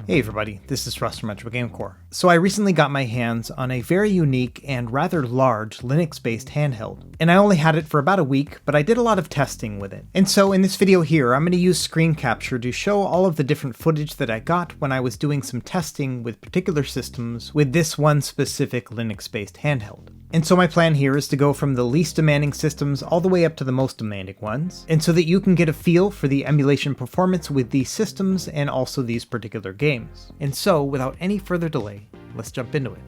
Hey everybody, this is Russ from Retro Gamecore. So I recently got my hands on a very unique and rather large Linux-based handheld, and I only had it for about a week, but I did a lot of testing with it. And so in this video here, I'm going to use screen capture to show all of the different footage that I got when I was doing some testing with particular systems with this one specific Linux-based handheld. And so my plan here is to go from the least demanding systems all the way up to the most demanding ones, and so that you can get a feel for the emulation performance with these systems and also these particular games. And so, without any further delay, let's jump into it.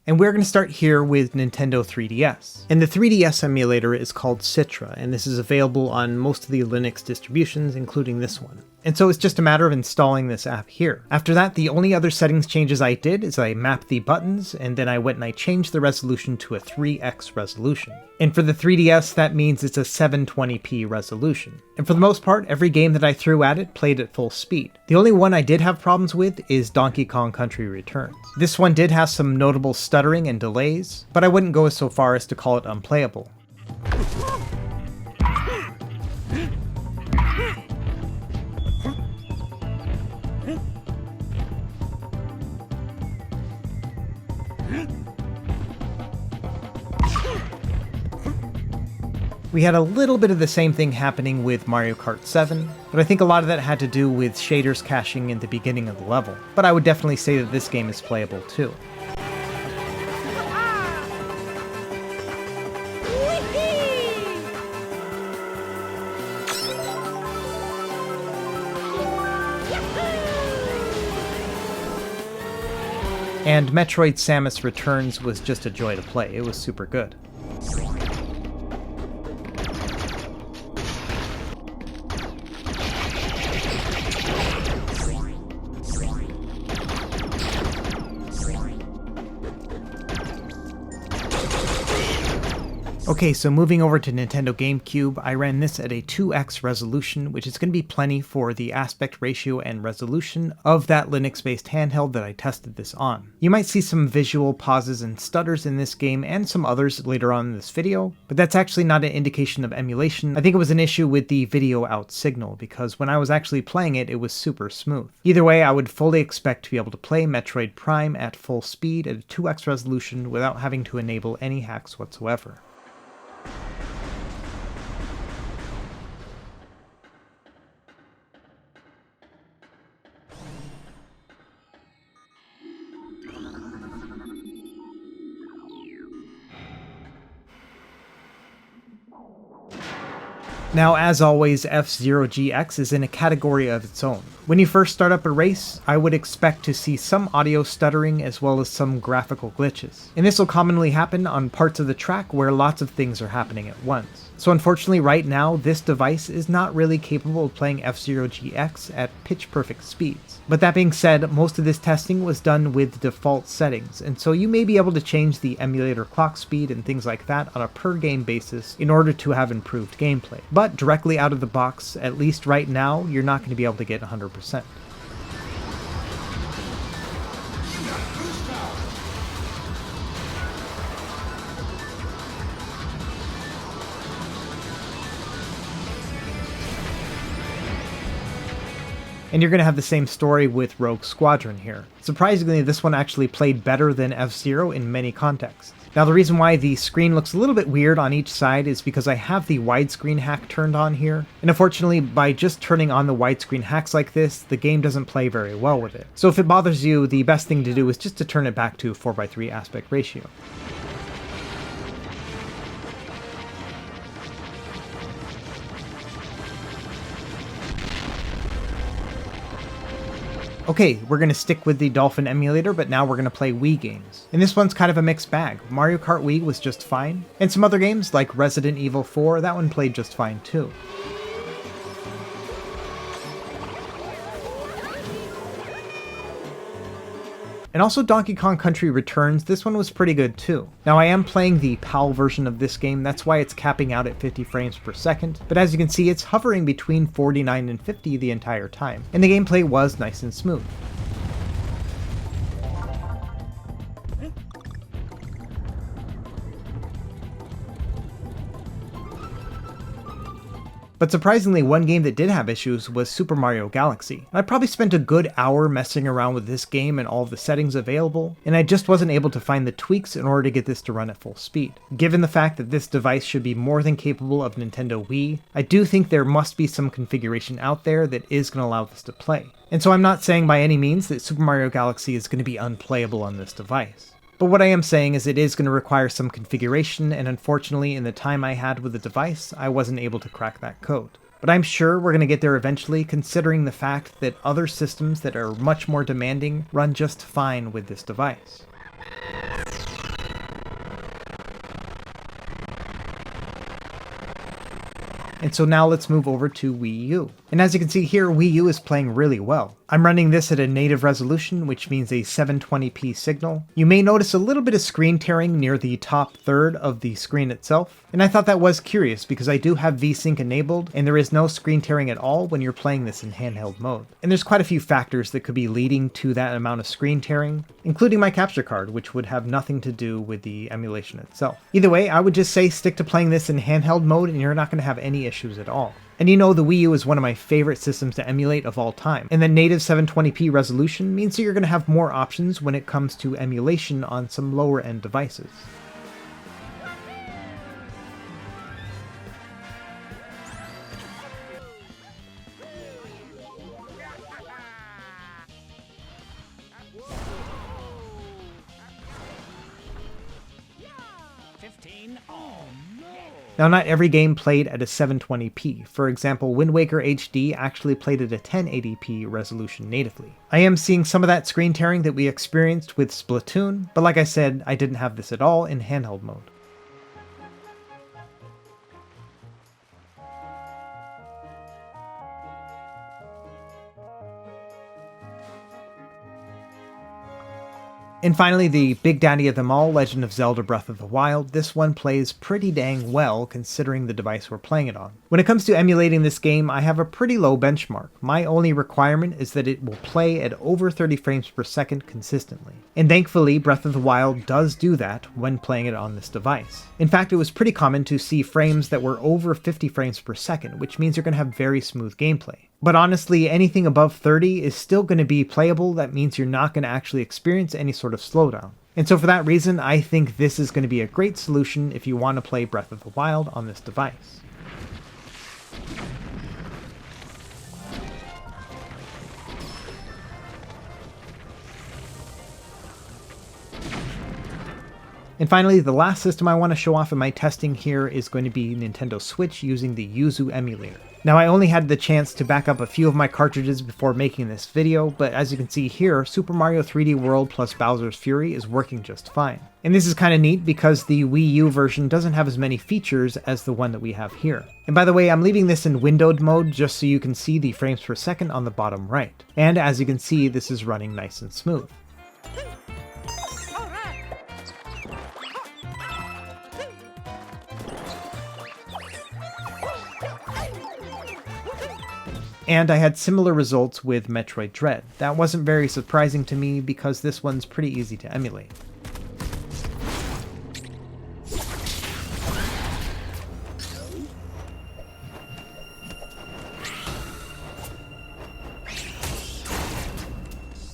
And we're going to start here with Nintendo 3DS. And the 3DS emulator is called Citra, and this is available on most of the Linux distributions, including this one. And so it's just a matter of installing this app here. After that, the only other settings changes I did is I mapped the buttons, and then I went and I changed the resolution to a 3x resolution. And for the 3DS, that means it's a 720p resolution. And for the most part, every game that I threw at it played at full speed. The only one I did have problems with is Donkey Kong Country Returns. This one did have some notable stuttering and delays, but I wouldn't go so far as to call it unplayable. We had a little bit of the same thing happening with Mario Kart 7, but I think a lot of that had to do with shaders caching in the beginning of the level. But I would definitely say that this game is playable too. And Metroid Samus Returns was just a joy to play. It was super good. Okay, so moving over to Nintendo GameCube, I ran this at a 2x resolution, which is going to be plenty for the aspect ratio and resolution of that Linux-based handheld that I tested this on. You might see some visual pauses and stutters in this game and some others later on in this video, but that's actually not an indication of emulation. I think it was an issue with the video out signal, because when I was actually playing it, it was super smooth. Either way, I would fully expect to be able to play Metroid Prime at full speed at a 2x resolution without having to enable any hacks whatsoever. Now, as always, F-Zero GX is in a category of its own. When you first start up a race, I would expect to see some audio stuttering as well as some graphical glitches. And this will commonly happen on parts of the track where lots of things are happening at once. So unfortunately right now, this device is not really capable of playing F-Zero GX at pitch-perfect speeds. But that being said, most of this testing was done with default settings, and so you may be able to change the emulator clock speed and things like that on a per-game basis in order to have improved gameplay. But directly out of the box, at least right now, you're not going to be able to get 100%. And you're going to have the same story with Rogue Squadron here. Surprisingly, this one actually played better than F-Zero in many contexts. Now the reason why the screen looks a little bit weird on each side is because I have the widescreen hack turned on here, and unfortunately by just turning on the widescreen hacks like this, the game doesn't play very well with it. So if it bothers you, the best thing to do is just to turn it back to 4:3 aspect ratio. Okay, we're going to stick with the Dolphin emulator, but now we're going to play Wii games. And this one's kind of a mixed bag. Mario Kart Wii was just fine, and some other games like Resident Evil 4, that one played just fine too. And also Donkey Kong Country Returns, this one was pretty good too. Now I am playing the PAL version of this game, that's why it's capping out at 50 frames per second, but as you can see it's hovering between 49 and 50 the entire time, and the gameplay was nice and smooth. But surprisingly, one game that did have issues was Super Mario Galaxy. I probably spent a good hour messing around with this game and all of the settings available, and I just wasn't able to find the tweaks in order to get this to run at full speed. Given the fact that this device should be more than capable of Nintendo Wii, I do think there must be some configuration out there that is going to allow this to play. And so I'm not saying by any means that Super Mario Galaxy is going to be unplayable on this device. But what I am saying is it is going to require some configuration, and unfortunately in the time I had with the device, I wasn't able to crack that code. But I'm sure we're going to get there eventually, considering the fact that other systems that are much more demanding run just fine with this device. And so now let's move over to Wii U. And as you can see here, Wii U is playing really well. I'm running this at a native resolution, which means a 720p signal. You may notice a little bit of screen tearing near the top third of the screen itself. And I thought that was curious because I do have VSync enabled, and there is no screen tearing at all when you're playing this in handheld mode. And there's quite a few factors that could be leading to that amount of screen tearing, including my capture card, which would have nothing to do with the emulation itself. Either way, I would just say stick to playing this in handheld mode and you're not going to have any issues at all. And you know, the Wii U is one of my favorite systems to emulate of all time, and the native 720p resolution means that you're going to have more options when it comes to emulation on some lower end devices. Now, not every game played at a 720p. For example, Wind Waker HD actually played at a 1080p resolution natively. I am seeing some of that screen tearing that we experienced with Splatoon, but like I said, I didn't have this at all in handheld mode. And finally, the big daddy of them all, Legend of Zelda Breath of the Wild. This one plays pretty dang well considering the device we're playing it on. When it comes to emulating this game, I have a pretty low benchmark. My only requirement is that it will play at over 30 frames per second consistently. And thankfully, Breath of the Wild does do that when playing it on this device. In fact, it was pretty common to see frames that were over 50 frames per second, which means you're going to have very smooth gameplay. But honestly, anything above 30 is still going to be playable. That means you're not going to actually experience any sort of slowdown. And so for that reason, I think this is going to be a great solution if you want to play Breath of the Wild on this device. And finally, the last system I want to show off in my testing here is going to be Nintendo Switch using the Yuzu emulator. Now, I only had the chance to back up a few of my cartridges before making this video, but as you can see here, Super Mario 3D World plus Bowser's Fury is working just fine. And this is kind of neat because the Wii U version doesn't have as many features as the one that we have here. And by the way, I'm leaving this in windowed mode just so you can see the frames per second on the bottom right. And as you can see, this is running nice and smooth. And I had similar results with Metroid Dread. That wasn't very surprising to me because this one's pretty easy to emulate.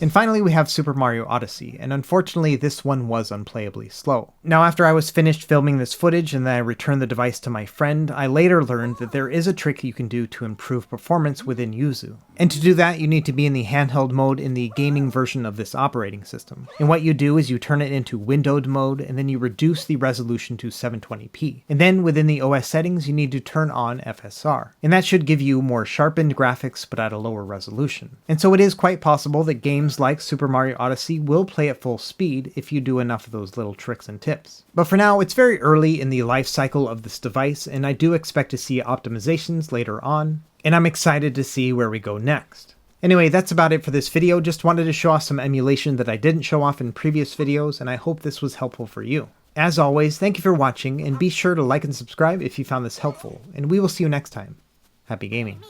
And finally we have Super Mario Odyssey, and unfortunately this one was unplayably slow. Now after I was finished filming this footage and then I returned the device to my friend, I later learned that there is a trick you can do to improve performance within Yuzu. And to do that you need to be in the handheld mode in the gaming version of this operating system. And what you do is you turn it into windowed mode and then you reduce the resolution to 720p. And then within the OS settings you need to turn on FSR. And that should give you more sharpened graphics but at a lower resolution. And so it is quite possible that games like Super Mario Odyssey will play at full speed if you do enough of those little tricks and tips. But for now, it's very early in the life cycle of this device, and I do expect to see optimizations later on, and I'm excited to see where we go next. Anyway, that's about it for this video. Just wanted to show off some emulation that I didn't show off in previous videos, and I hope this was helpful for you. As always, thank you for watching, and be sure to like and subscribe if you found this helpful, and we will see you next time. Happy gaming.